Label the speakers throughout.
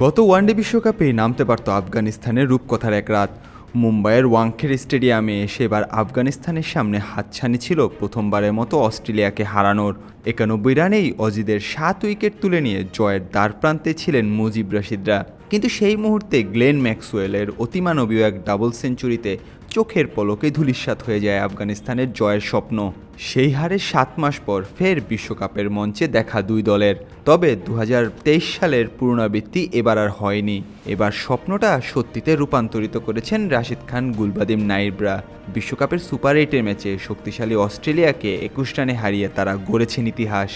Speaker 1: গত ওয়ানডে বিশ্বকাপে নামতে পারত আফগানিস্তানের রূপকথার এক রাত। মুম্বাইয়ের ওয়াংখেড়ে স্টেডিয়ামে সেবার আফগানিস্তানের সামনে হাতছানি ছিল প্রথমবারের মতো অস্ট্রেলিয়াকে হারানোর। 91 রানেই অজিদের 7 উইকেট তুলে নিয়ে জয়ের দ্বারপ্রান্তে ছিলেন মুজিব রশিদরা। কিন্তু সেই মুহূর্তে গ্লেন ম্যাক্সওয়েলের অতিমানবীয় এক ডাবল সেঞ্চুরিতে চোখের পলকে ধূলিসাৎ হয়ে যায় আফগানিস্তানের জয়ের স্বপ্ন। সেই হারের 7 মাস পর ফের বিশ্বকাপের মঞ্চে দেখা দুই দলের। তবে 2023 সালের পুনরাবৃত্তি এবার আর হয়নি। এবার স্বপ্নটা সত্যিতে রূপান্তরিত করেছেন রাশিদ খান গুলবাদিম নাইবরা। বিশ্বকাপের সুপার 8-এর ম্যাচে শক্তিশালী অস্ট্রেলিয়াকে 21 রানে হারিয়ে তারা গড়েছেন ইতিহাস।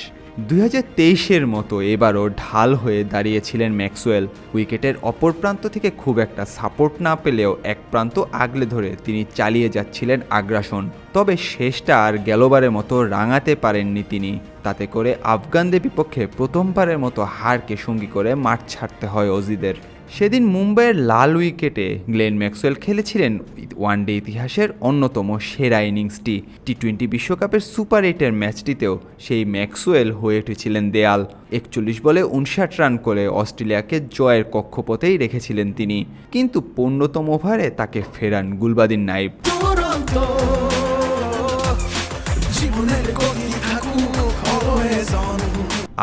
Speaker 1: 2023-এর মতো এবারও ঢাল হয়ে দাঁড়িয়েছিলেন ম্যাক্সওয়েল। উইকেটের অপর প্রান্ত থেকে খুব একটা সাপোর্ট না পেলেও এক প্রান্ত আগলে ধরে তিনি চালিয়ে যাচ্ছিলেন আগ্রাসন। তবে শেষটা আর গেলবারের মতো রাঙাতে পারেননি তিনি। তাতে করে আফগানদের বিপক্ষে প্রথমবারের মতো হারকে সঙ্গী করে মাঠ ছাড়তে হয় অজিদের। সেদিন মুম্বাইয়ের লাল উইকেটে গ্লেন ম্যাক্সওয়েল খেলেছিলেন ওয়ানডে ইতিহাসের অন্যতম সেরা ইনিংসটি। টি-20 বিশ্বকাপের সুপার 8-এর ম্যাচটিতেও সেই ম্যাক্সওয়েল হয়ে উঠেছিলেন দেয়াল। 41 বলে 59 রান করে অস্ট্রেলিয়াকে জয়ের কক্ষপথেই রেখেছিলেন তিনি। কিন্তু 15তম ওভারে তাকে ফেরান গুলবাদিন নাইব।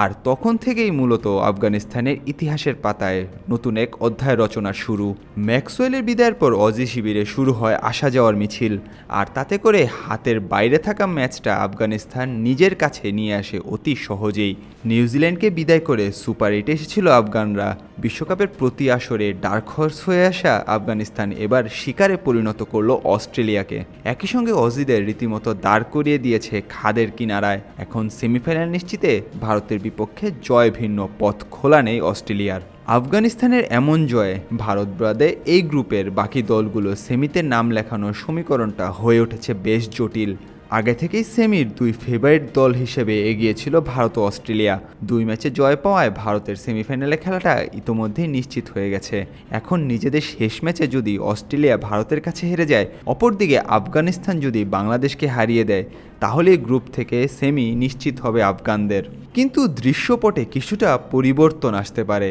Speaker 1: আর তখন থেকেই মূলত আফগানিস্তানের ইতিহাসের পাতায় নতুন এক অধ্যায় রচনা শুরু। ম্যাক্সওয়েলের বিদায়ের পর অজি শিবিরে শুরু হয় আসা যাওয়ার মিছিল। আর তাতে করে হাতের বাইরে থাকা ম্যাচটা আফগানিস্তান নিজের কাছে নিয়ে আসে অতি সহজেই। নিউজিল্যান্ডকে বিদায় করে সুপার 8 এসেছিল আফগানরা। বিশ্বকাপের প্রতি আসরে ডার্ক হর্স হয়ে আসা আফগানিস্তান এবার শিকারে পরিণত করলো অস্ট্রেলিয়াকে। একই সঙ্গে অজিদের রীতিমতো দাঁড় করিয়ে দিয়েছে খাদের কিনারায়। এখন সেমিফাইনাল নিশ্চিতে ভারতের বিপক্ষে জয় ভিন্ন পথ খোলা নেই অস্ট্রেলিয়ার। আফগানিস্তানের এমন জয়ে ভারত বাদে এই গ্রুপের বাকি দলগুলো সেমিতে নাম লেখানোর সমীকরণটা হয়ে উঠেছে বেশ জটিল। আগে থেকেই সেমির দুই ফেভারিট দল হিসেবে এগিয়েছিল ভারত ও অস্ট্রেলিয়া। 2 ম্যাচে জয় পাওয়ায় ভারতের সেমিফাইনালে খেলাটা ইতোমধ্যেই নিশ্চিত হয়ে গেছে। এখন নিজেদের শেষ ম্যাচে যদি অস্ট্রেলিয়া ভারতের কাছে হেরে যায়, অপরদিকে আফগানিস্তান যদি বাংলাদেশকে হারিয়ে দেয়, তাহলে গ্রুপ থেকে সেমি নিশ্চিত হবে আফগানদের। কিন্তু দৃশ্যপটে কিছুটা পরিবর্তন আসতে পারে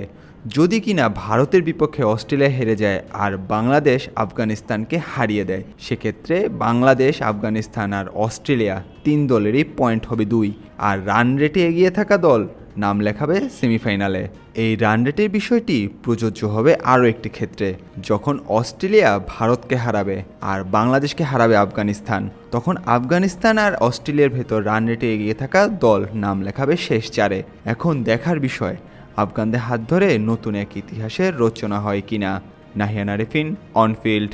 Speaker 1: যদি কিনা ভারতের বিপক্ষে অস্ট্রেলিয়া হেরে যায় আর বাংলাদেশ আফগানিস্তানকে হারিয়ে দেয়। সেক্ষেত্রে বাংলাদেশ, আফগানিস্তান আর অস্ট্রেলিয়া 3 দলেরই পয়েন্ট হবে 2, আর রান রেটে এগিয়ে থাকা দল নাম লেখাবে সেমিফাইনালে। এই রান রেটের বিষয়টি প্রযোজ্য হবে আরও একটি ক্ষেত্রে। যখন অস্ট্রেলিয়া ভারতকে হারাবে আর বাংলাদেশকে হারাবে আফগানিস্তান, তখন আফগানিস্তান আর অস্ট্রেলিয়ার ভেতর রান রেটে এগিয়ে থাকা দল নাম লেখাবে শেষ 4-এ। এখন দেখার বিষয় আফগানদের হাত ধরে নতুন এক ইতিহাসের রচনা হয় কিনা। নাহিয়ান আরেফিন, অনফিল্ড।